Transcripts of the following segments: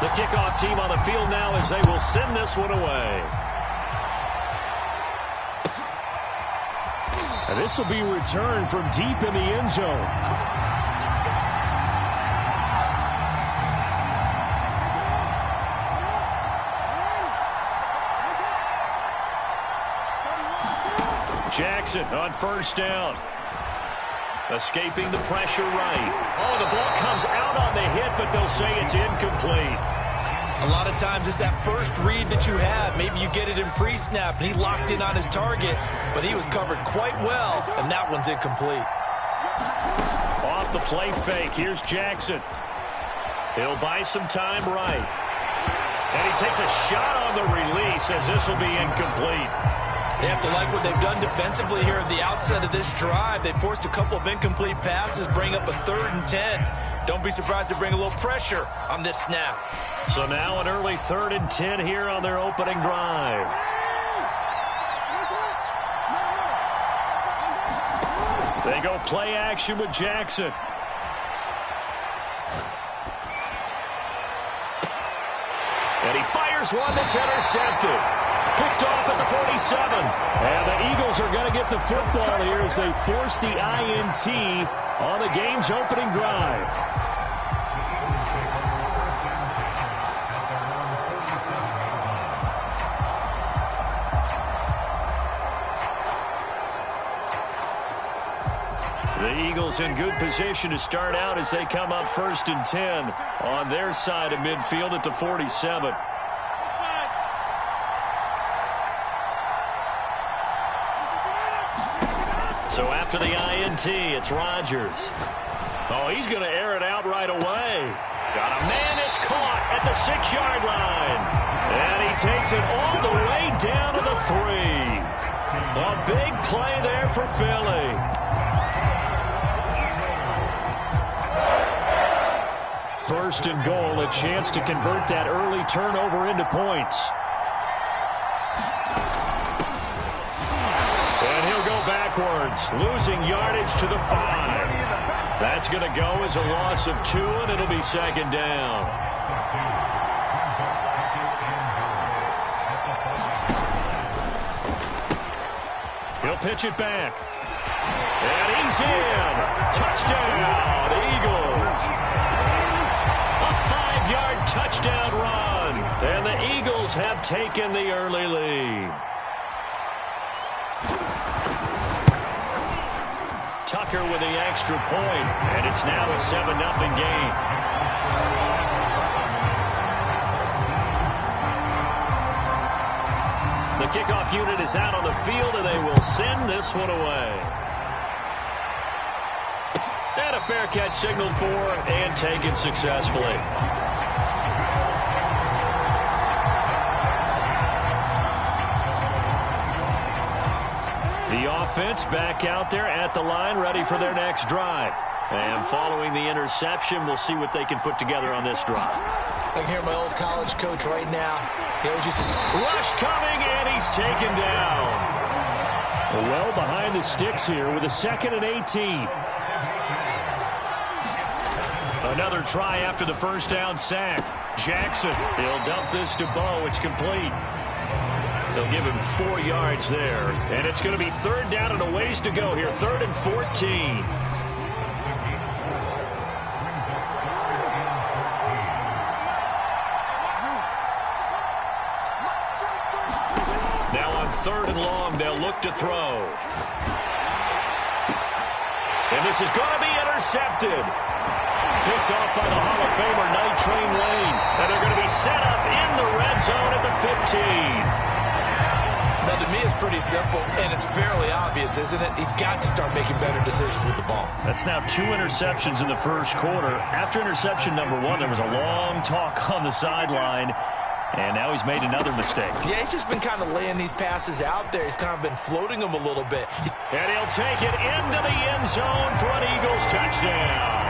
The kickoff team on the field now as they will send this one away. And this will be returned from deep in the end zone. Jackson on first down. Escaping the pressure right. Oh, the ball comes out on the hit, but they'll say it's incomplete. A lot of times it's that first read that you have. Maybe you get it in pre-snap, and he locked in on his target, but he was covered quite well, and that one's incomplete. Off the play fake, here's Jackson. He'll buy some time right. And he takes a shot on the release as this will be incomplete. They have to like what they've done defensively here at the outset of this drive. They forced a couple of incomplete passes, bring up a 3rd and 10. Don't be surprised to bring a little pressure on this snap. So now an early 3rd and 10 here on their opening drive. They go play action with Jackson. And he fires one that's intercepted. Picked off at the 47. And the Eagles are going to get the football here as they force the INT on the game's opening drive. The Eagles in good position to start out as they come up 1st and 10 on their side of midfield at the 47. So after the INT, it's Rodgers. Oh, he's going to air it out right away. Got a man that's caught at the 6-yard line. And he takes it all the way down to the 3. A big play there for Philly. First and goal, a chance to convert that early turnover into points. And he'll go backwards, losing yardage to the 5. That's going to go as a loss of 2, and it'll be 2nd down. He'll pitch it back. And he's in. Touchdown, Eagles. A 5-yard touchdown run. And the Eagles have taken the early lead. Tucker with the extra point, and it's now a 7-0 game. The kickoff unit is out on the field, and they will send this one away. And a fair catch signaled for and taken successfully. The offense back out there at the line, ready for their next drive. And following the interception, we'll see what they can put together on this drive. I can hear my old college coach right now. He always used to... Rush coming, and he's taken down. Well behind the sticks here with a 2nd and 18. Another try after the first down sack. Jackson, he'll dump this to Bo. It's complete. They'll give him 4 yards there. And it's going to be 3rd down and a ways to go here. 3rd and 14. Now on 3rd and long, they'll look to throw. And this is going to be intercepted. Picked off by the Hall of Famer, Night Train Lane. And they're going to be set up in the red zone at the 15. Now, to me, it's pretty simple, and it's fairly obvious, isn't it? He's got to start making better decisions with the ball. That's now 2 interceptions in the first quarter. After interception number 1, there was a long talk on the sideline, and now he's made another mistake. Yeah, he's just been kind of laying these passes out there. He's kind of been floating them a little bit. And he'll take it into the end zone for an Eagles touchdown.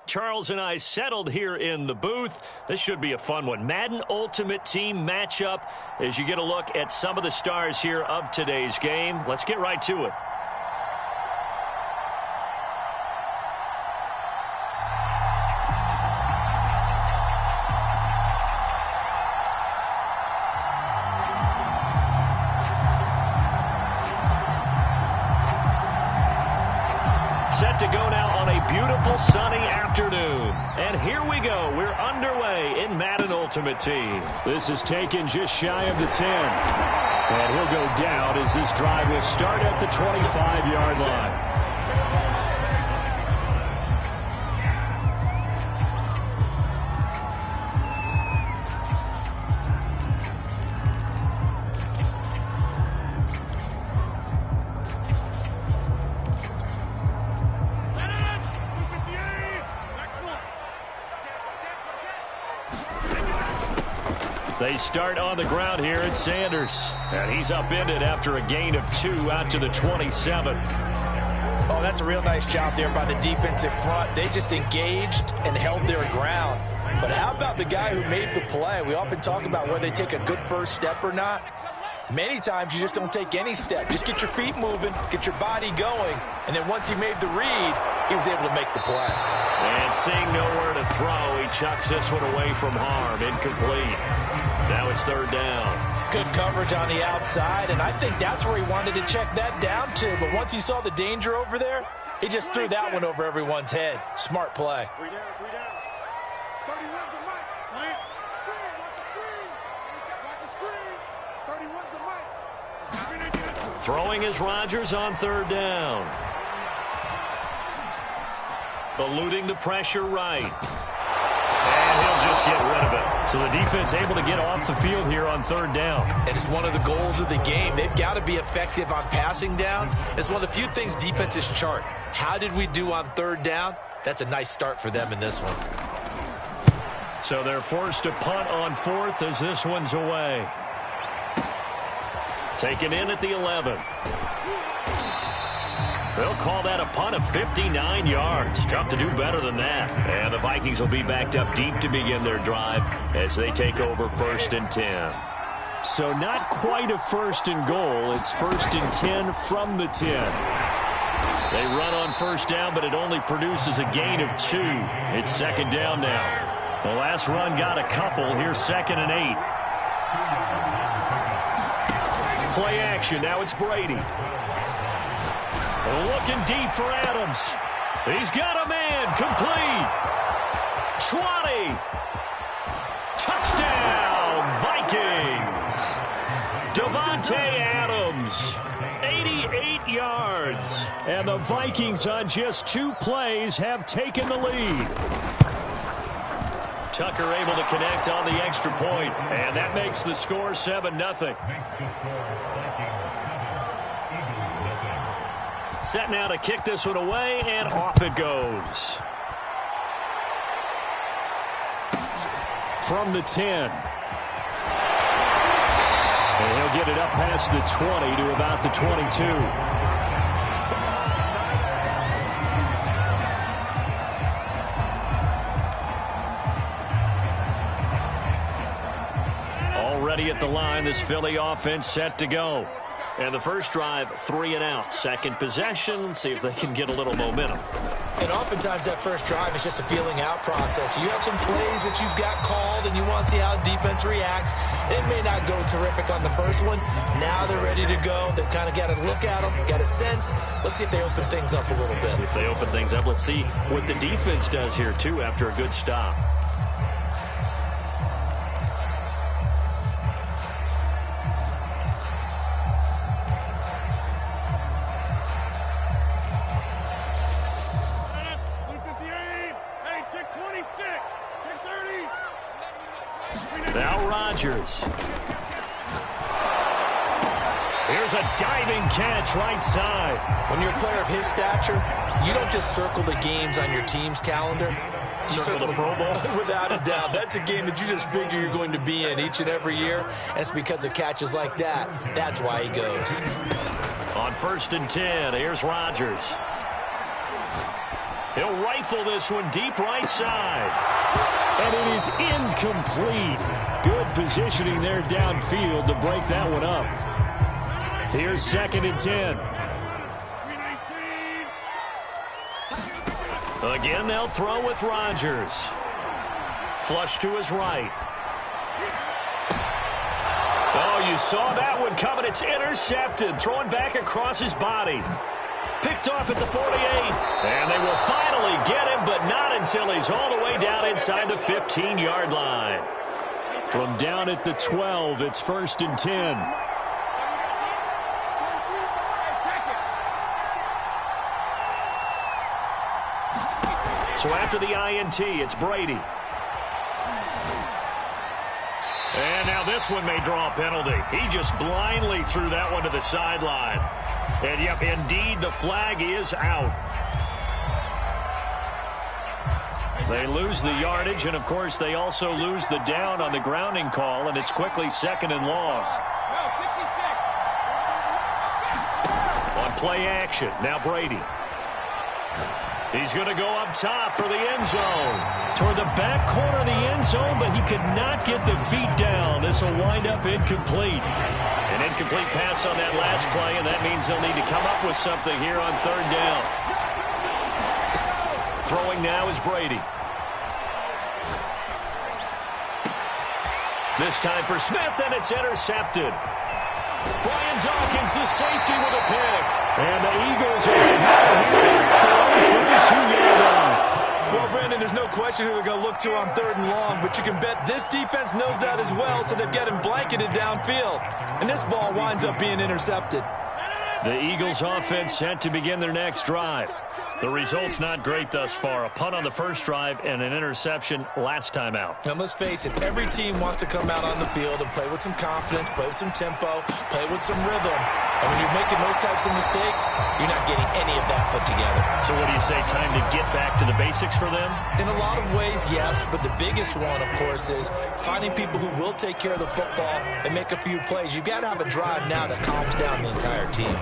Charles and I settled here in the booth. This should be a fun one. Madden Ultimate Team matchup as you get a look at some of the stars here of today's game. Let's get right to it. Set to go now on a beautiful sunny afternoon. And here we go. We're underway in Madden Ultimate Team. This is taken just shy of the 10. And he'll go down as this drive will start at the 25-yard line. They start on the ground here at Sanders. And he's upended after a gain of 2 out to the 27. Oh, that's a real nice job there by the defensive front. They just engaged and held their ground. But how about the guy who made the play? We often talk about whether they take a good first step or not. Many times you just don't take any step. Just get your feet moving, get your body going, and then once he made the read, he was able to make the play. And seeing nowhere to throw, he chucks this one away from harm. Incomplete. Now it's third down. Good coverage on the outside, and I think that's where he wanted to check that down to. But once he saw the danger over there, he just threw that one over everyone's head. Smart play. Throwing is Rodgers on third down. Eluding the pressure right. And he'll just get rid of it. So the defense able to get off the field here on third down. And it's one of the goals of the game. They've got to be effective on passing downs. It's one of the few things defenses chart. How did we do on third down? That's a nice start for them in this one. So they're forced to punt on fourth as this one's away. Taken in at the 11. They'll call that a punt of 59 yards. Tough to do better than that. And the Vikings will be backed up deep to begin their drive as they take over first and 10. So not quite a first and goal. It's first and 10 from the 10. They run on first down, but it only produces a gain of 2. It's second down now. The last run got a couple. Here's second and 8. Play action. Now it's Brady. Looking deep for Adams. He's got a man. Complete. 20. Touchdown, Vikings. Davante Adams. 88 yards. And the Vikings on just 2 plays have taken the lead. Tucker able to connect on the extra point, and that makes the score 7-0. Set now to kick this one away, and off it goes. From the 10. And he'll get it up past the 20 to about the 22. At the line, this Philly offense set to go. And the first drive, 3 and out. Second possession, see if they can get a little momentum. And oftentimes that first drive is just a feeling out process. You have some plays that you've got called and you want to see how defense reacts. It may not go terrific on the first one. Now they're ready to go. They've kind of got to look at them, got a sense. Let's see if they open things up a little bit. See if they open things up. Let's see what the defense does here, too, after a good stop. Now Rodgers. Here's a diving catch right side. When you're a player of his stature, you don't just circle the games on your team's calendar. You circle the Pro Bowl? Without a doubt. That's a game that you just figure you're going to be in each and every year. And it's because of catches like that. That's why he goes. On first and 10, here's Rodgers. He'll rifle this one deep right side. And it is incomplete. Good positioning there downfield to break that one up. Here's 2nd and 10. Again, they'll throw with Rodgers. Flush to his right. Oh, you saw that one coming. It's intercepted. Throwing back across his body. Picked off at the 48. And they will finally get him, but not until he's all the way down inside the 15-yard line. From down at the 12, it's 1st and 10. So after the INT, it's Brady. And now this one may draw a penalty. He just blindly threw that one to the sideline. And, yep, indeed, the flag is out. They lose the yardage, and, of course, they also lose the down on the grounding call, and it's quickly 2nd and long. On play action, now Brady. He's going to go up top for the end zone. Toward the back corner of the end zone, but he could not get the feet down. This will wind up incomplete. An incomplete pass on that last play, and that means they'll need to come up with something here on 3rd down. Throwing now is Brady. This time for Smith, and it's intercepted. Brian Dawkins, the safety, with a pick. And the Eagles are here. Well, Brandon, there's no question who they're going to look to on 3rd and long, but you can bet this defense knows that as well, so they've got him blanketed downfield. And this ball winds up being intercepted. The Eagles offense set to begin their next drive. The result's not great thus far. A punt on the first drive and an interception last time out. And let's face it, every team wants to come out on the field and play with some confidence, play with some tempo, play with some rhythm. And when you're making those types of mistakes, you're not getting any of that put together. So what do you say, time to get back to the basics for them? In a lot of ways, yes, but the biggest one, of course, is finding people who will take care of the football and make a few plays. You've got to have a drive now that calms down the entire team.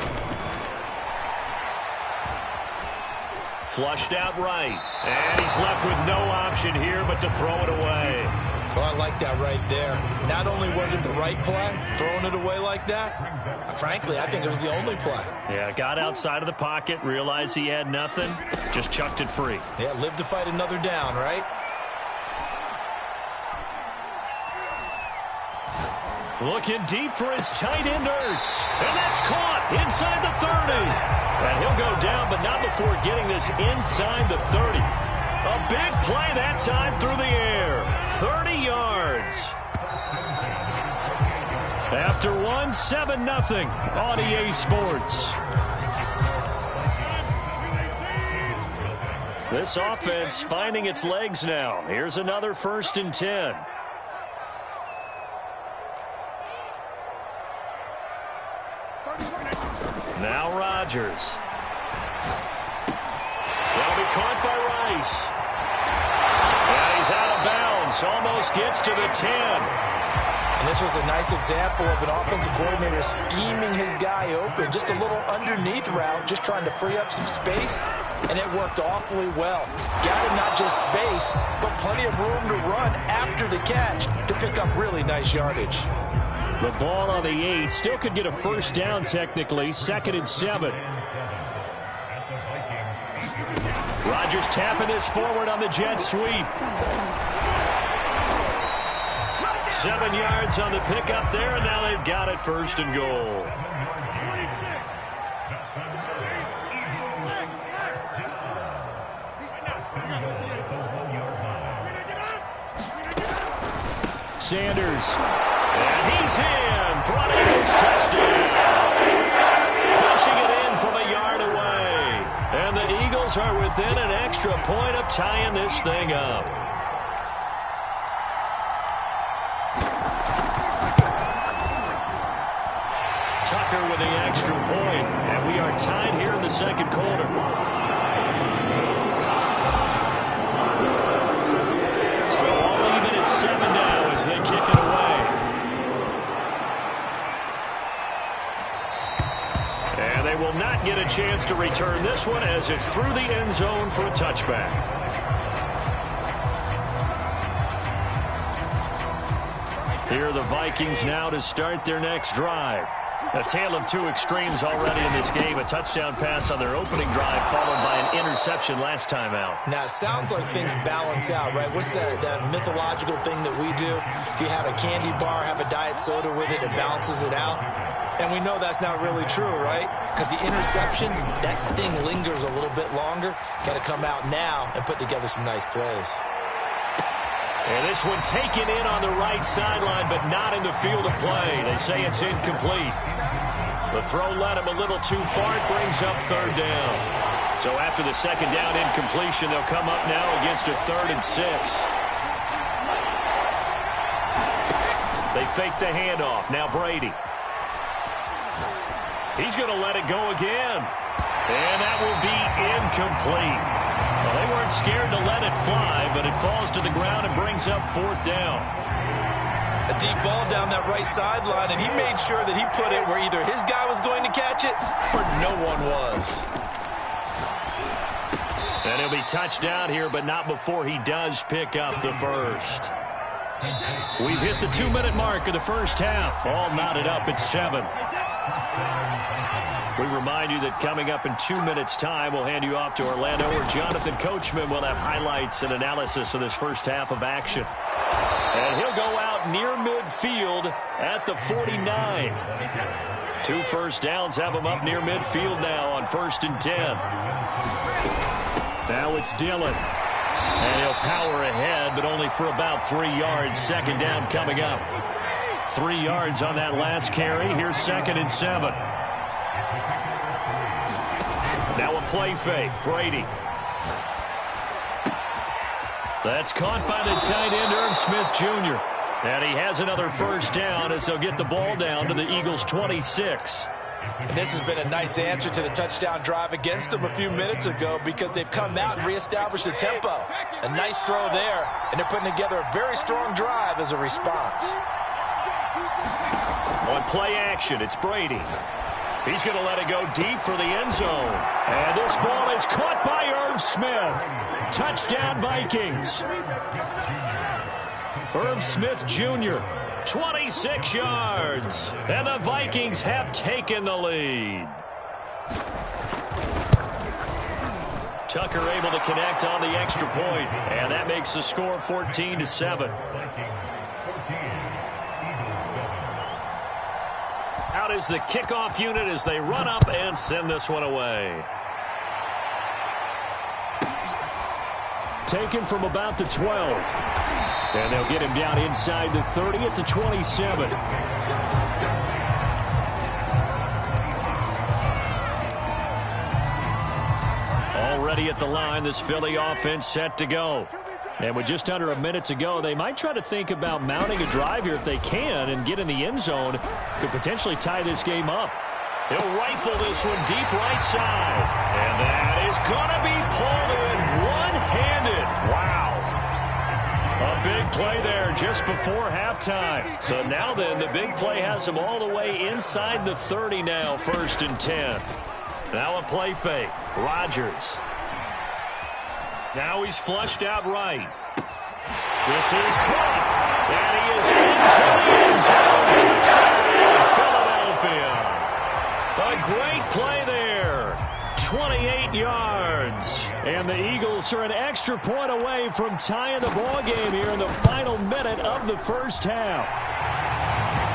Flushed out right. And he's left with no option here but to throw it away. Well, I like that right there. Not only was it the right play, throwing it away like that, frankly, I think it was the only play. Yeah, got outside of the pocket, realized he had nothing, just chucked it free. Yeah, live to fight another down, right? Looking deep for his tight end, Ertz. And that's caught inside the 30. And he'll go down, but not before getting this inside the 30. A big play that time through the air. 30 yards. After one, 7-0 on EA Sports. This offense finding its legs now. Here's another 1st and 10. Now Rodgers. That'll be caught by Rice. And he's out of bounds. Almost gets to the 10. And this was a nice example of an offensive coordinator scheming his guy open. Just a little underneath route, just trying to free up some space. And it worked awfully well. Got him not just space, but plenty of room to run after the catch to pick up really nice yardage. The ball on the 8. Still could get a 1st down technically. 2nd and 7. Rodgers tapping this forward on the jet sweep. 7 yards on the pickup there, and now they've got it 1st and goal. Sanders. And he's in for an Eagles touchdown. Punching it in from a yard away. And the Eagles are within an extra point of tying this thing up. Tucker with the extra point. And we are tied here in the 2nd quarter. So all even at 7 now as they kick it away. And they will not get a chance to return this one as it's through the end zone for a touchback. Here are the Vikings now to start their next drive. A tale of two extremes already in this game. A touchdown pass on their opening drive followed by an interception last time out. Now, it sounds like things balance out, right? What's that mythological thing that we do? If you have a candy bar, have a diet soda with it, it balances it out. And we know that's not really true, right? Because the interception, that sting lingers a little bit longer. Got to come out now and put together some nice plays. And this one taken in on the right sideline, but not in the field of play. They say it's incomplete. The throw led him a little too far. It brings up third down. So after the second down incompletion, they'll come up now against a 3rd and 6. They fake the handoff. Now Brady. He's going to let it go again. And that will be incomplete. Well, they weren't scared to let it fly, but it falls to the ground and brings up 4th down. A deep ball down that right sideline, and he made sure that he put it where either his guy was going to catch it or no one was. And he'll be touched down here, but not before he does pick up the first. We've hit the 2-minute mark of the first half. All knotted up at 7. We remind you that coming up in 2 minutes' time, we'll hand you off to Orlando, where Jonathan Coachman will have highlights and analysis of this first half of action. And he'll go out near midfield at the 49. 2 first downs have him up near midfield now on 1st and 10. Now it's Dillon. And he'll power ahead, but only for about 3 yards. Second down coming up. 3 yards on that last carry. Here's 2nd and 7. Now a play fake. Brady. That's caught by the tight end, Irv Smith Jr. And he has another first down as they'll get the ball down to the Eagles' 26. And this has been a nice answer to the touchdown drive against them a few minutes ago, because they've come out and reestablished the tempo. A nice throw there, and they're putting together a very strong drive as a response. On play action, it's Brady. He's going to let it go deep for the end zone. And this ball is caught by Irv Smith. Touchdown, Vikings. Irv Smith Jr., 26 yards. And the Vikings have taken the lead. Tucker able to connect on the extra point, and that makes the score 14-7. Out is the kickoff unit as they run up and send this one away. Taken from about the 12. And they'll get him down inside the 30 at the 27. Already at the line, this Philly offense set to go. And with just under a minute to go, they might try to think about mounting a drive here if they can and get in the end zone to potentially tie this game up. He'll rifle this one deep right side. And that is going to be pulled in one-handed. Wow. A big play there just before halftime. So now then, the big play has him all the way inside the 30 now, 1st and 10. Now a play fake. Rodgers. Now he's flushed out right. This is caught. And he is into the end zone. Touchdown, Philadelphia. A great play there. 28 yards. And the Eagles are an extra point away from tying the ball game here in the final minute of the first half.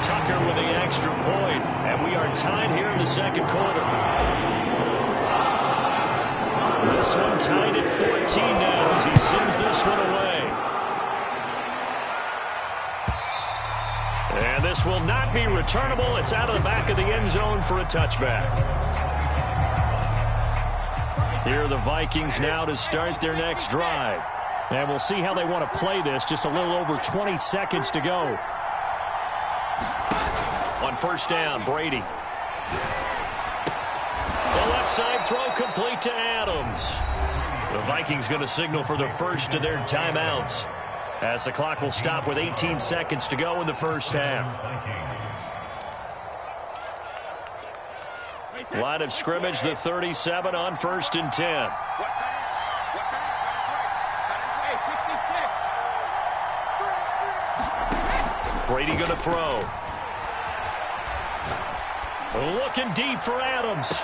Tucker with the extra point. And we are tied here in the second quarter. This one tied at 14 now as he sends this one away. And this will not be returnable. It's out of the back of the end zone for a touchback. Here are the Vikings now to start their next drive. And we'll see how they want to play this. Just a little over 20 seconds to go. On 1st down, Brady. The left side throw complete to Adams. The Vikings going to signal for the first of their timeouts as the clock will stop with 18 seconds to go in the first half. Line of scrimmage, the 37 on 1st and 10. Brady going to throw. Looking deep for Adams.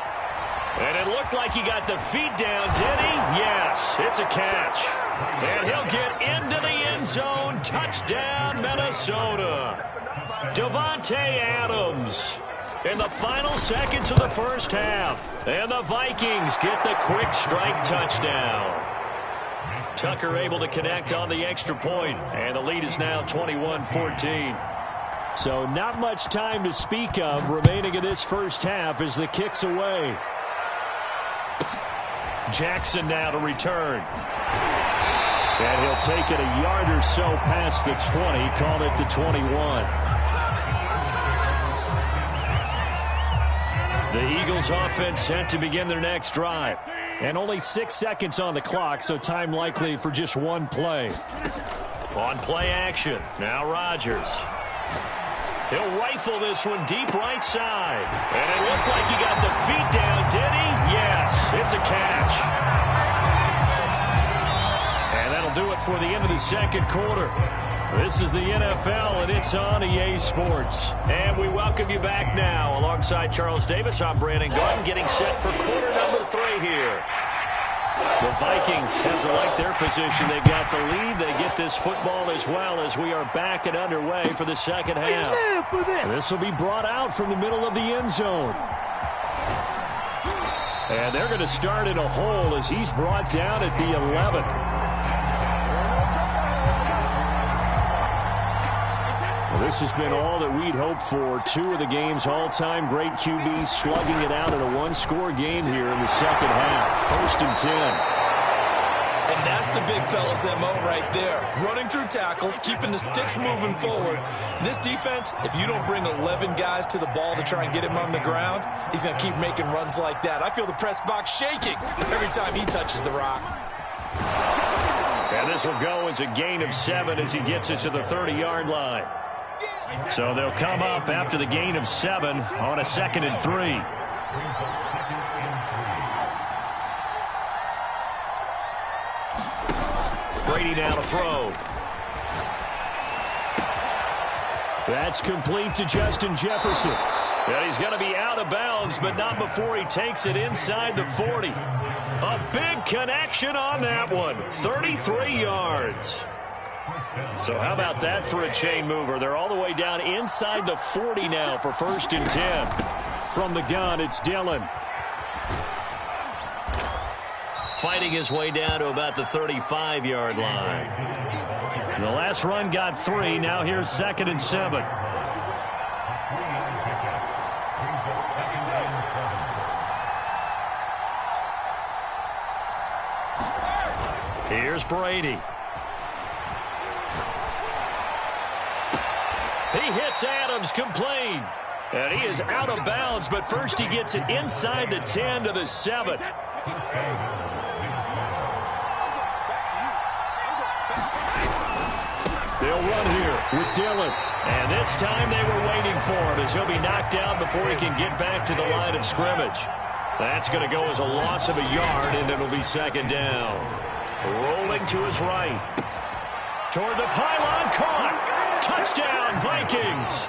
And it looked like he got the feet down, did he? Yes, it's a catch. And he'll get into the end zone. Touchdown, Minnesota. Davante Adams in the final seconds of the first half. And the Vikings get the quick strike touchdown. Tucker able to connect on the extra point, and the lead is now 21-14. So not much time to speak of remaining in this first half as the kick's away. Jackson now to return. And he'll take it a yard or so past the 20, call it the 21. The Eagles offense set to begin their next drive. And only 6 seconds on the clock, so time likely for just one play. On play action, now Rodgers. He'll rifle this one deep right side. And it looked like he got the feet down, did he? Yes, it's a catch. And that'll do it for the end of the second quarter. This is the NFL, and it's on EA Sports. And we welcome you back now. Alongside Charles Davis, I'm Brandon Gordon, getting set for quarter number 3 here. The Vikings have to like their position. They've got the lead. They get this football as well as we are back and underway for the second half. This will be brought out from the middle of the end zone. And they're going to start in a hole as he's brought down at the 11. This has been all that we'd hoped for. 2 of the game's all-time great QBs slugging it out in a one-score game here in the second half. 1st and 10. And that's the big fella's MO right there. Running through tackles, keeping the sticks moving forward. This defense, if you don't bring 11 guys to the ball to try and get him on the ground, he's going to keep making runs like that. I feel the press box shaking every time he touches the rock. And this will go as a gain of 7 as he gets it to the 30-yard line. So they'll come up after the gain of 7 on a 2nd and 3. Brady now to throw. That's complete to Justin Jefferson. And he's going to be out of bounds, but not before he takes it inside the 40. A big connection on that one. 33 yards. So how about that for a chain mover? They're all the way down inside the 40 now for 1st and 10. From the gun, it's Dillon. Fighting his way down to about the 35-yard line. The last run got 3. Now here's 2nd and 7. Here's Brady. He hits Adams complete. And he is out of bounds, but first he gets it inside the 10 to the 7. They'll run here with Dillon. And this time they were waiting for him as he'll be knocked down before he can get back to the line of scrimmage. That's going to go as a loss of a yard, and it'll be 2nd down. Rolling to his right. Toward the pylon, caught. Touchdown, Vikings.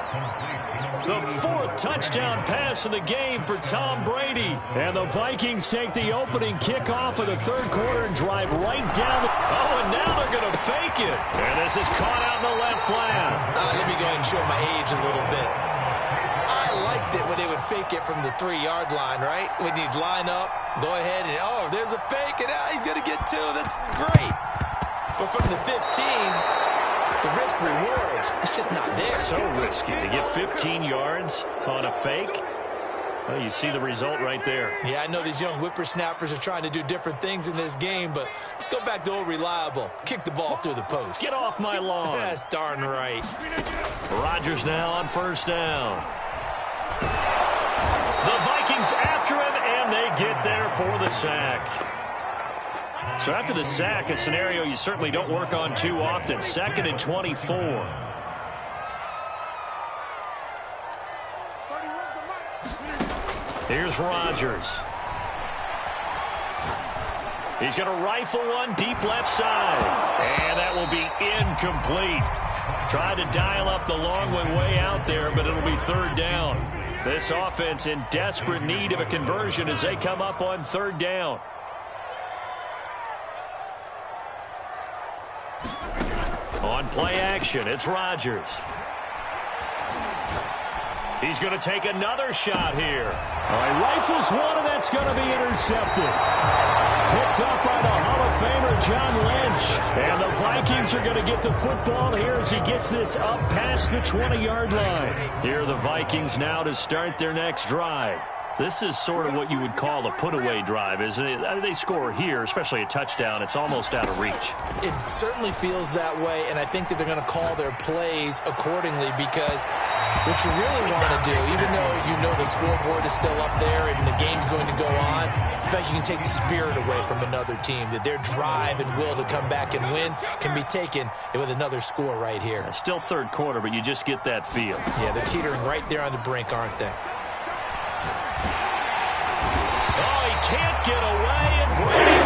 The 4th touchdown pass of the game for Tom Brady. And the Vikings take the opening kickoff of the 3rd quarter and drive right down the... Oh, and now they're going to fake it. And this is caught out in the left flat. Let me go ahead and show my age a little bit. I liked it when they would fake it from the 3-yard line, right? When you'd line up, go ahead and, oh, there's a fake, and he's going to get 2. That's great. But from the 15... the risk reward, it's just not there. So risky to get 15 yards on a fake. Well, you see the result right there. Yeah, I know these young whippersnappers are trying to do different things in this game, but let's go back to old reliable. Kick the ball through the post. Get off my lawn. That's darn right. Rodgers now on 1st down. The Vikings after him, and they get there for the sack. So after the sack, a scenario you certainly don't work on too often. 2nd and 24. Here's Rodgers. He's going to rifle one deep left side. And that will be incomplete. Tried to dial up the long one way out there, but it'll be third down. This offense in desperate need of a conversion as they come up on third down. On play action, it's Rodgers. He's going to take another shot here. He rifles one, and that's going to be intercepted. Picked up by the Hall of Famer John Lynch. And the Vikings are going to get the football here as he gets this up past the 20-yard line. Here are the Vikings now to start their next drive. This is sort of what you would call a put-away drive, isn't it? I mean, they score here, especially a touchdown. It's almost out of reach. It certainly feels that way, and I think that they're going to call their plays accordingly because what you really want to do, even though you know the scoreboard is still up there and the game's going to go on, in fact, you can take the spirit away from another team, that their drive and will to come back and win can be taken with another score right here. Still third quarter, but you just get that feel. Yeah, they're teetering right there on the brink, aren't they? Oh, he can't get away, and Brady.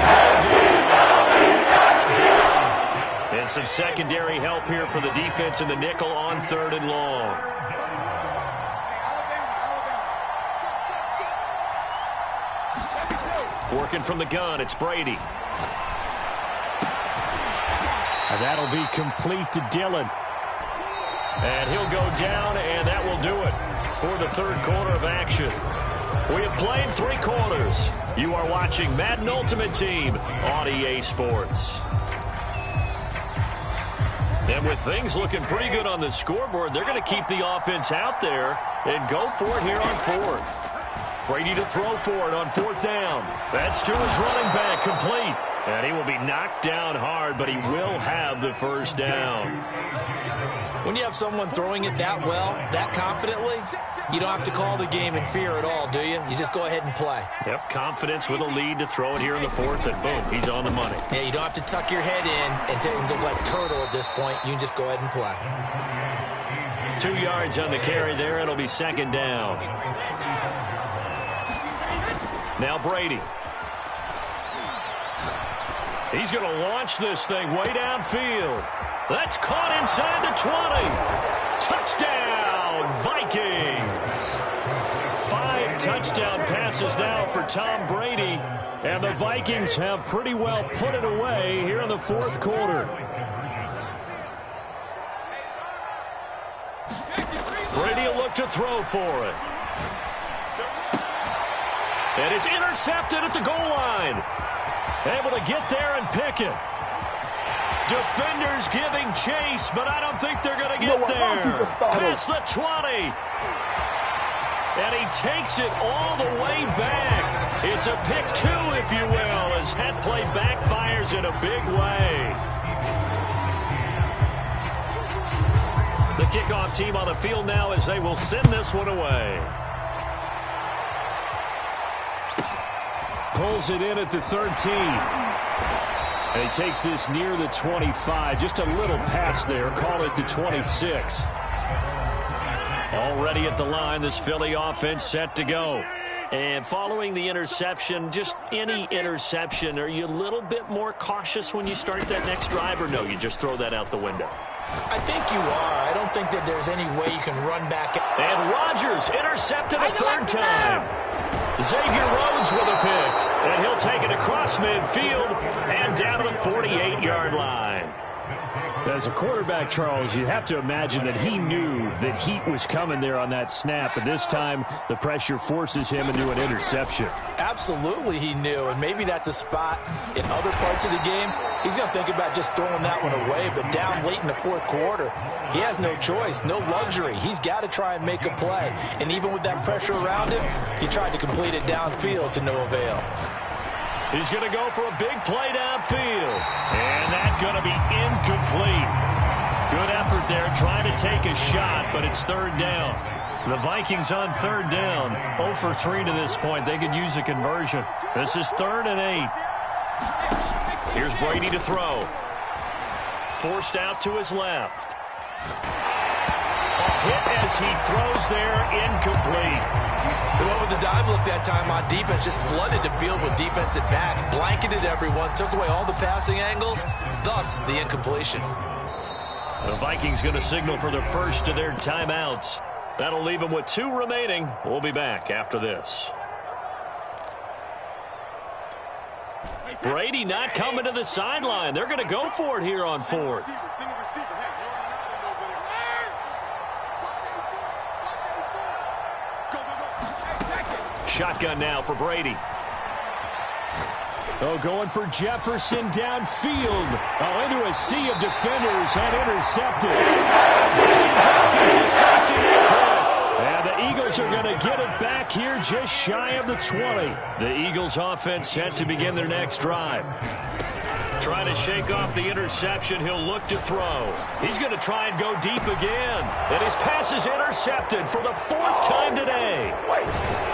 And some secondary help here for the defense in the nickel on third and long. Working from the gun, it's Brady. And that'll be complete to Dillon. And he'll go down, and that will do it for the third quarter of action. We have played 3 quarters. You are watching Madden Ultimate Team on EA Sports. And with things looking pretty good on the scoreboard, they're going to keep the offense out there and go for it here on fourth. Brady to throw for it on fourth down. That's to his running back, complete. And he will be knocked down hard, but he will have the first down. When you have someone throwing it that well, that confidently, you don't have to call the game in fear at all, do you? You just go ahead and play. Yep, confidence with a lead to throw it here in the fourth, and boom, he's on the money. Yeah, you don't have to tuck your head in and go like turtle at this point. You can just go ahead and play. 2 yards on the carry there. It'll be second down. Now Brady. He's going to launch this thing way downfield. That's caught inside the 20. Touchdown, Vikings. 5 touchdown passes now for Tom Brady. And the Vikings have pretty well put it away here in the fourth quarter. Brady will look to throw for it. And it's intercepted at the goal line. Able to get there and pick it. Defenders giving chase, but I don't think they're going to get there. Past the 20. And he takes it all the way back. It's a pick 2, if you will, as that play backfires in a big way. The kickoff team on the field now as they will send this one away. Pulls it in at the 13. And he takes this near the 25. Just a little pass there. Call it the 26. Already at the line, this Philly offense set to go. And following the interception, just any interception, are you a little bit more cautious when you start that next drive, or no, you just throw that out the window? I think you are. I don't think that there's any way you can run back. And Rodgers intercepted a third time. Xavier Rhodes with a pick. And he'll take it across midfield and down to the 48-yard line. As a quarterback, Charles, you have to imagine that he knew that heat was coming there on that snap. And this time, the pressure forces him into an interception. Absolutely he knew. And maybe that's a spot in other parts of the game. He's going to think about just throwing that one away. But down late in the fourth quarter, he has no choice, no luxury. He's got to try and make a play. And even with that pressure around him, he tried to complete it downfield to no avail. He's going to go for a big play downfield. And that's going to be incomplete. Good effort there trying to take a shot, but it's third down. The Vikings on third down, 0 for 3 to this point. They could use a conversion. This is 3rd and 8. Here's Brady to throw. Forced out to his left. hit as he throws there, incomplete. They went with the dive look that time on defense, just flooded the field with defensive backs, blanketed everyone, took away all the passing angles, thus the incompletion. The Vikings going to signal for the first of their timeouts. That'll leave them with 2 remaining. We'll be back after this. Brady not coming to the sideline. They're going to go for it here on 4th. Shotgun now for Brady. Oh, going for Jefferson downfield. Oh, into a sea of defenders and intercepted. And the Eagles are going to get it back here just shy of the 20. The Eagles offense set to begin their next drive. Trying to shake off the interception. He'll look to throw. He's going to try and go deep again. And his pass is intercepted for the 4th time today.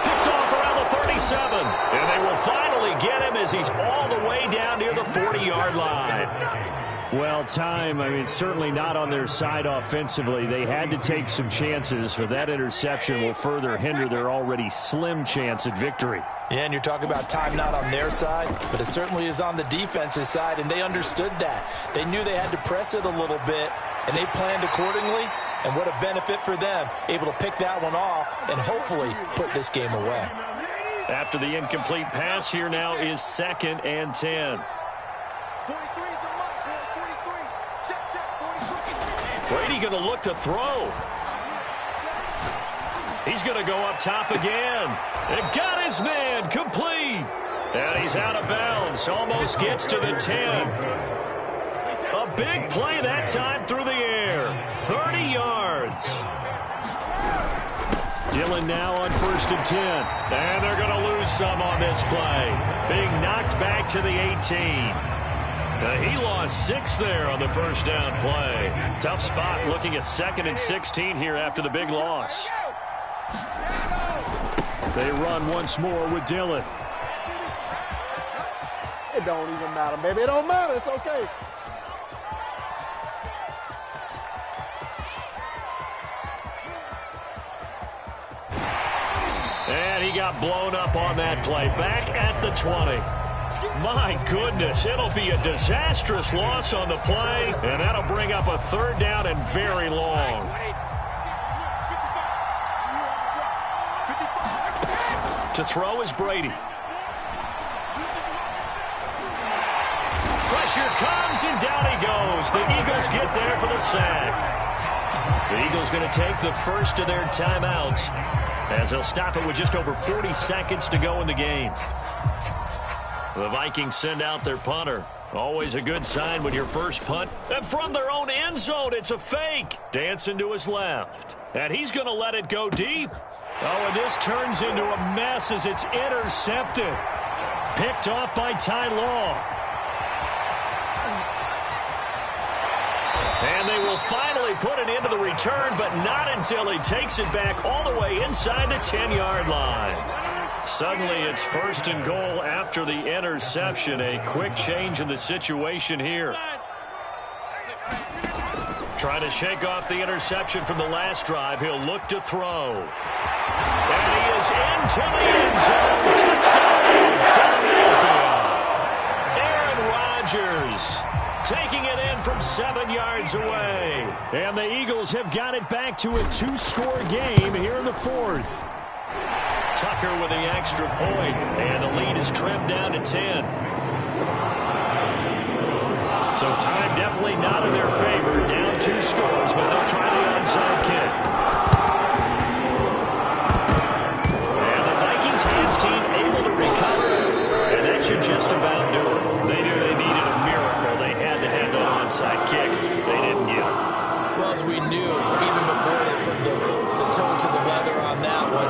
Picked off around the 37. And they will finally get him as he's all the way down near the 40-yard line. Well, certainly not on their side offensively. They had to take some chances, but that interception will further hinder their already slim chance at victory. Yeah, and you're talking about time not on their side, but it certainly is on the defense's side, and they understood that. They knew they had to press it a little bit, and they planned accordingly, and what a benefit for them, able to pick that one off and hopefully put this game away. After the incomplete pass, here now is 2nd and 10. Brady going to look to throw. He's going to go up top again. And got his man complete. And he's out of bounds. Almost gets to the 10. A big play that time through the air. 30 yards. Dillon now on 1st and 10. And they're going to lose some on this play. Being knocked back to the 18. He lost 6 there on the first down play. Tough spot looking at 2nd and 16 here after the big loss. They run once more with Dillon. It don't even matter, baby. It don't matter. It's okay. And he got blown up on that play. Back at the 20. My goodness, it'll be a disastrous loss on the play, and that'll bring up a 3rd down and very long. To throw is Brady. Pressure comes, and down he goes. The Eagles get there for the sack. The Eagles going to take the first of their timeouts as they'll stop it with just over 40 seconds to go in the game. The Vikings send out their punter. Always a good sign when your first punt. And from their own end zone, it's a fake. Dancing to his left. And he's going to let it go deep. Oh, and this turns into a mess as it's intercepted. Picked off by Ty Law. And they will finally put an end to the return, but not until he takes it back all the way inside the 10-yard line. Suddenly, it's 1st and goal after the interception. A quick change in the situation here. Trying to shake off the interception from the last drive. He'll look to throw. And he is into the end zone. Touchdown, Philadelphia. Aaron Rodgers taking it in from 7 yards away. And the Eagles have got it back to a 2-score game here in the 4th. Tucker with the extra point, and the lead is trimmed down to 10. So time definitely not in their favor. Down 2 scores, but they'll try the onside kick. And the Vikings hands team able to recover, and that should just about do it. They knew they needed a miracle. They had to have that onside kick. They didn't get it. Well, as we knew, even before they put the toe to the leather on that one,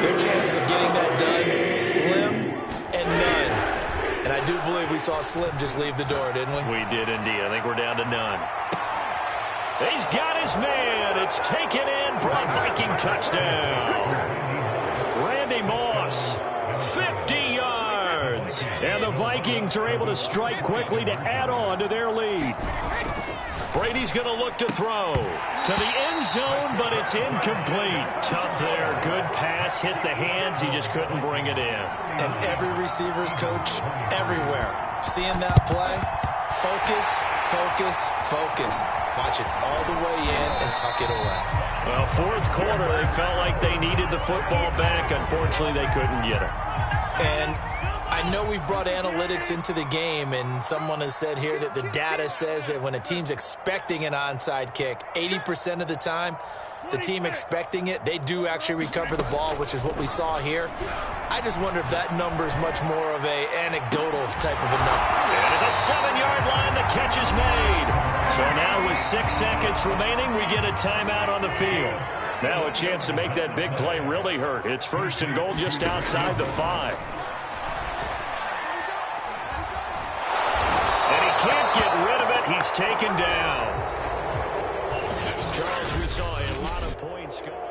their chances of getting that done, slim and none. And I do believe we saw Slim just leave the door, didn't we? We did indeed. I think we're down to none. He's got his man. It's taken in for a Viking touchdown. Randy Moss, 50 yards. And the Vikings are able to strike quickly to add on to their lead. Brady's going to look to throw to the end zone, but it's incomplete. Tough there. Good pass. Hit the hands. He just couldn't bring it in. And every receiver's coach everywhere. Seeing that play, focus, focus, focus. Watch it all the way in and tuck it away. Well, fourth quarter, they felt like they needed the football back. Unfortunately, they couldn't get it. And I know we brought analytics into the game, and someone has said here that the data says that when a team's expecting an onside kick, 80% of the time, the team expecting it, they do actually recover the ball, which is what we saw here. I just wonder if that number is much more of an anecdotal type of a number. And at the 7-yard line, the catch is made. So now with 6 seconds remaining, we get a timeout on the field. Now a chance to make that big play really hurt. It's first and goal just outside the 5. And he can't get rid of it. He's taken down. Charles, we saw a lot of points go.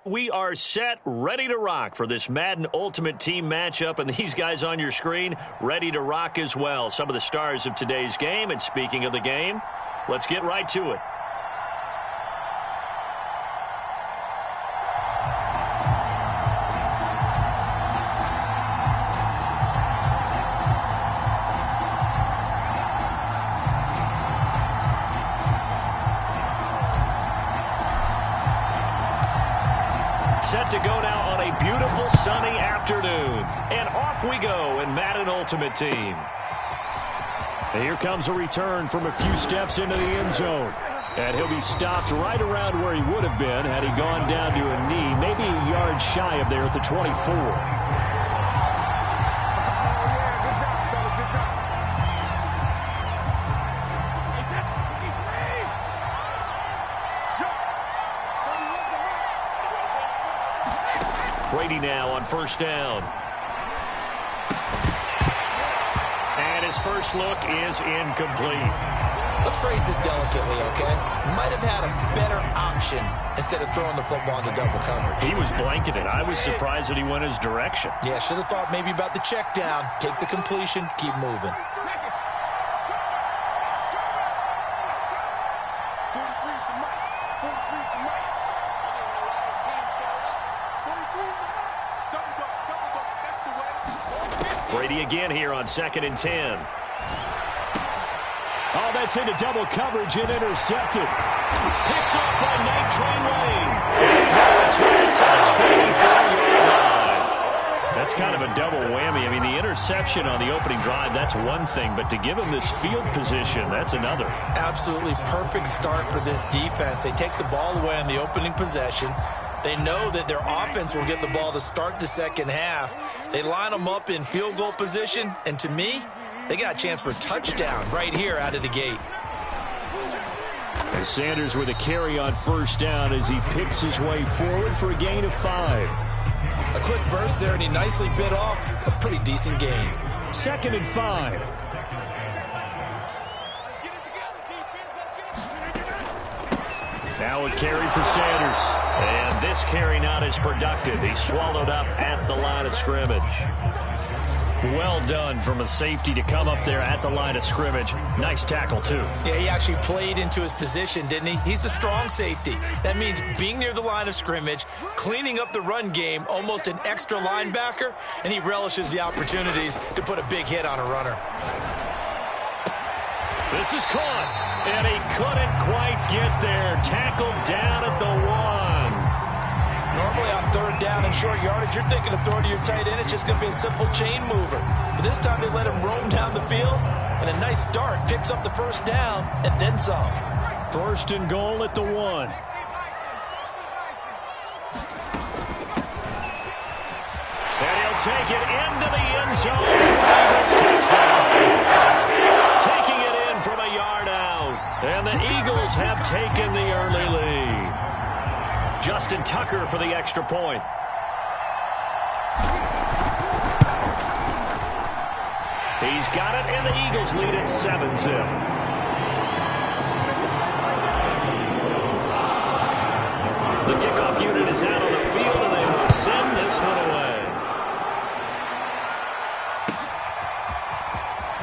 We are set, ready to rock for this Madden Ultimate Team matchup, and these guys on your screen ready to rock as well. Some of the stars of today's game, and speaking of the game, let's get right to it. Set to go now on a beautiful sunny afternoon. And off we go in Madden Ultimate Team. And here comes a return from a few steps into the end zone. And he'll be stopped right around where he would have been had he gone down to a knee, maybe a yard shy of there at the 24. Brady now on first down. And his first look is incomplete. Let's phrase this delicately, okay? Might have had a better option instead of throwing the football into double coverage. He was blanketed. I was surprised that he went his direction. Yeah, should have thought maybe about the check down. Take the completion, keep moving. Brady again here on 2nd and 10. Oh, that's into double coverage and intercepted. Picked off by Night Train Lane. And return to the 24-yard line. That's kind of a double whammy. I mean, the interception on the opening drive, that's one thing. But to give him this field position, that's another. Absolutely perfect start for this defense. They take the ball away on the opening possession. They know that their offense will get the ball to start the second half. They line them up in field goal position, and to me, they got a chance for a touchdown right here out of the gate. And Sanders with a carry on first down as he picks his way forward for a gain of 5. A quick burst there, and he nicely bit off a pretty decent gain. 2nd and 5. Now a carry for Sanders. And this carry not as productive. He's swallowed up at the line of scrimmage. Well done from a safety to come up there at the line of scrimmage. Nice tackle, too. Yeah, he actually played into his position, didn't he? He's the strong safety. That means being near the line of scrimmage, cleaning up the run game, almost an extra linebacker, and he relishes the opportunities to put a big hit on a runner. This is caught, and he couldn't quite get there. Tackled down at the 1. Normally on third down and short yardage, you're thinking of throwing to your tight end. It's just going to be a simple chain mover. But this time they let him roam down the field, and a nice dart picks up the first down and then some. 1st and goal at the 1. And he'll take it into the end zone for Eagles touchdown. Taking it in from a yard out. And the Eagles have taken the early lead. Justin Tucker for the extra point. He's got it, and the Eagles lead at 7-0. The kickoff unit is out on the field, and they will send this one away.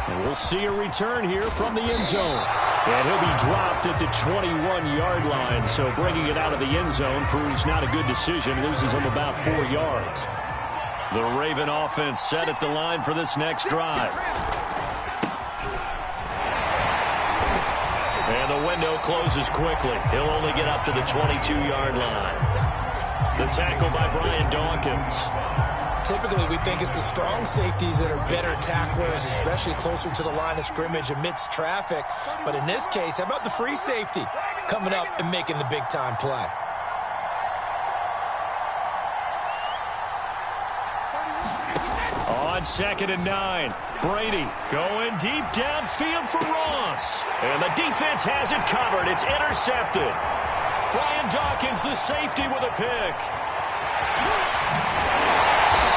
And we'll see a return here from the end zone. And he'll be dropped at the 21-yard line, so bringing it out of the end zone proves not a good decision, loses him about 4 yards. The Raven offense set at the line for this next drive. And the window closes quickly. He'll only get up to the 22-yard line. The tackle by Brian Dawkins. Typically, we think it's the strong safeties that are better tacklers, especially closer to the line of scrimmage amidst traffic. But in this case, how about the free safety coming up and making the big-time play? On 2nd and 9, Brady going deep downfield for Ross. And the defense has it covered. It's intercepted. Brian Dawkins, the safety, with a pick.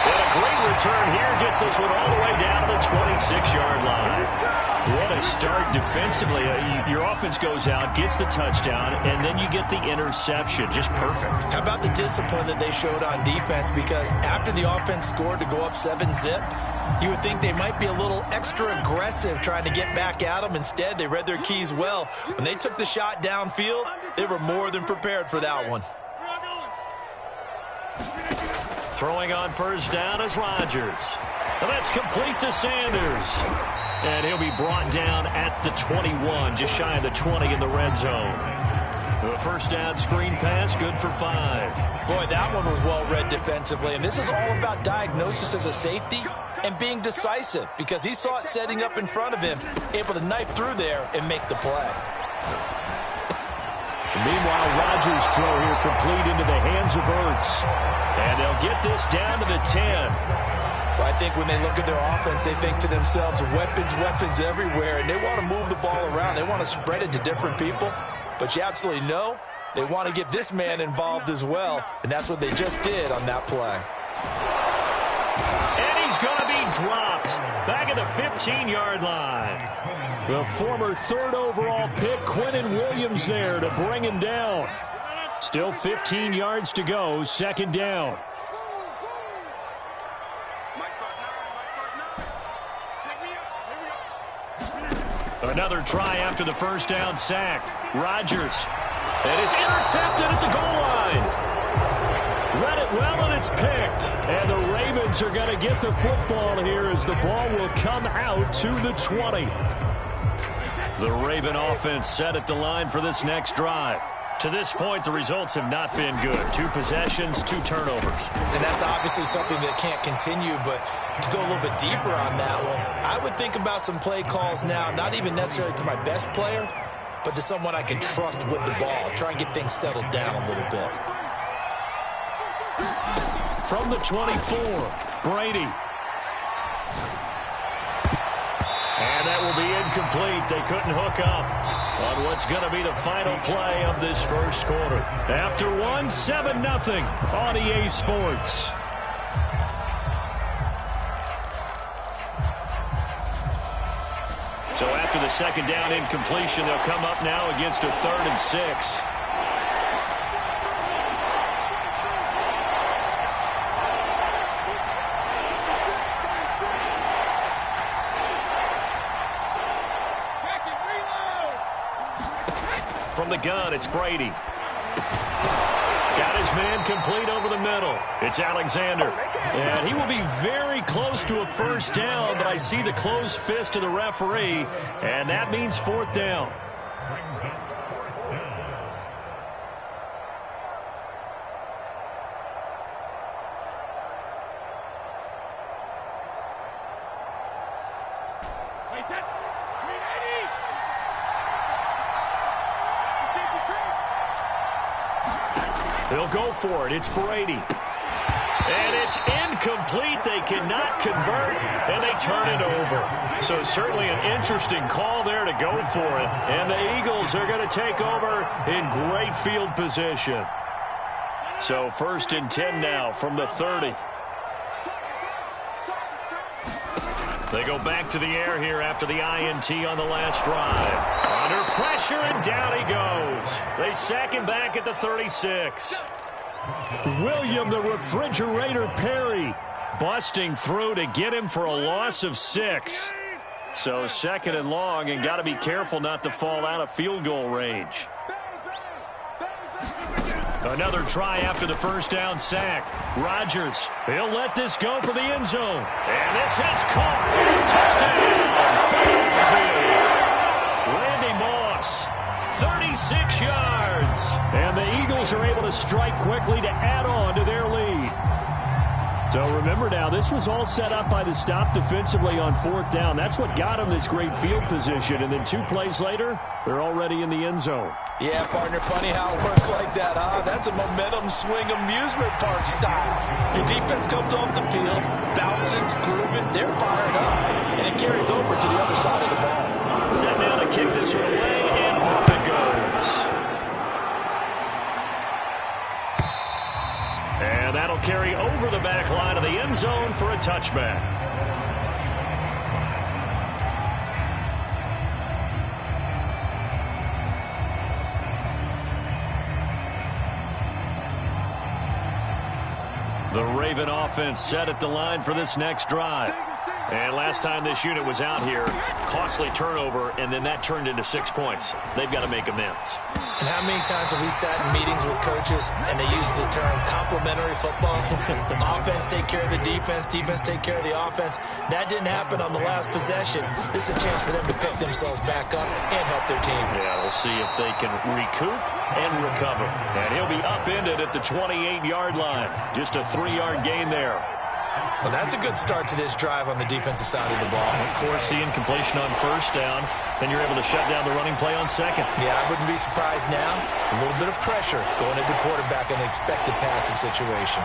And a great return here gets this one all the way down to the 26-yard line. What a start defensively, your offense goes out, gets the touchdown, and then you get the interception. Just perfect. How about the discipline that they showed on defense? Because after the offense scored to go up 7-zip, you would think they might be a little extra aggressive trying to get back at them. Instead, they read their keys well. When they took the shot downfield, they were more than prepared for that one. Throwing on first down is Rodgers. And that's complete to Sanders. And he'll be brought down at the 21, just shy of the 20 in the red zone. The first down screen pass, good for 5. Boy, that one was well read defensively. And this is all about diagnosis as a safety and being decisive, because he saw it setting up in front of him, able to knife through there and make the play. Meanwhile, Rodgers' throw here complete into the hands of Ertz. And they'll get this down to the 10. Well, I think when they look at their offense, they think to themselves, weapons everywhere, and they want to move the ball around. They want to spread it to different people. But you absolutely know they want to get this man involved as well, and that's what they just did on that play. And he's going to be dropped back at the 15-yard line. The former 3rd overall pick, Quinnen Williams, there to bring him down. Still 15 yards to go, 2nd down. Another try after the first down sack. Rodgers. It is intercepted at the goal line. Read it well, and it's picked. And the Ravens are going to get the football here as the ball will come out to the 20. The Raven offense set at the line for this next drive. To this point, the results have not been good. 2 possessions, 2 turnovers. And that's obviously something that can't continue, but to go a little bit deeper on that one, I would think about some play calls now, not even necessarily to my best player, but to someone I can trust with the ball. Try and get things settled down a little bit. From the 24, Brady. And that will be incomplete. They couldn't hook up on what's going to be the final play of this first quarter. After 1, 7-0 on EA Sports. So after the second down incompletion, they'll come up now against a 3rd and 6. From the gun, it's Brady. Got his man complete over the middle. It's Alexander. And he will be very close to a first down, but I see the closed fist of the referee, and that means 4th down. They'll go for it. It's Brady. And it's incomplete. They cannot convert, and they turn it over. So certainly an interesting call there to go for it. And the Eagles are going to take over in great field position. So 1st and 10 now from the 30. They go back to the air here after the INT on the last drive. Under pressure, and down he goes. They sack him back at the 36. William the Refrigerator Perry busting through to get him for a loss of 6. So 2nd and long, and got to be careful not to fall out of field goal range. Another try after the first down sack. Rodgers, he'll let this go for the end zone. And this is caught. Touchdown, Philadelphia. Randy Moss, 36 yards. And the Eagles are able to strike quickly to add on to their lead. So remember now, this was all set up by the stop defensively on 4th down. That's what got them this great field position. And then 2 plays later, they're already in the end zone. Yeah, partner, funny how it works like that, huh? That's a momentum swing amusement park style. Your defense comes off the field, bouncing, grooving, they're fired up, and it carries over to the other side of the ball. Set down to kick this one away, and off it goes. And that'll carry over the back line of the end zone for a touchback. The Raven offense set at the line for this next drive. And last time this unit was out here, costly turnover, and then that turned into 6 points. They've got to make amends. And how many times have we sat in meetings with coaches and they use the term complementary football? Offense take care of the defense, defense take care of the offense. That didn't happen on the last possession. This is a chance for them to pick themselves back up and help their team. Yeah, we'll see if they can recoup and recover. And he'll be upended at the 28-yard line. Just a 3-yard gain there. Well, that's a good start to this drive on the defensive side of the ball. Forcing completion on first down, then you're able to shut down the running play on second. Yeah, I wouldn't be surprised now. A little bit of pressure going at the quarterback in an expected passing situation.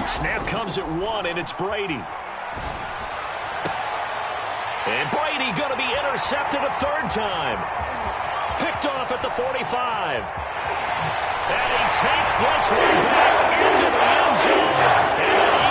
Snap comes at 1, and it's Brady. And Brady going to be intercepted a third time. Picked off at the 45. And he takes this one back into the end zone. And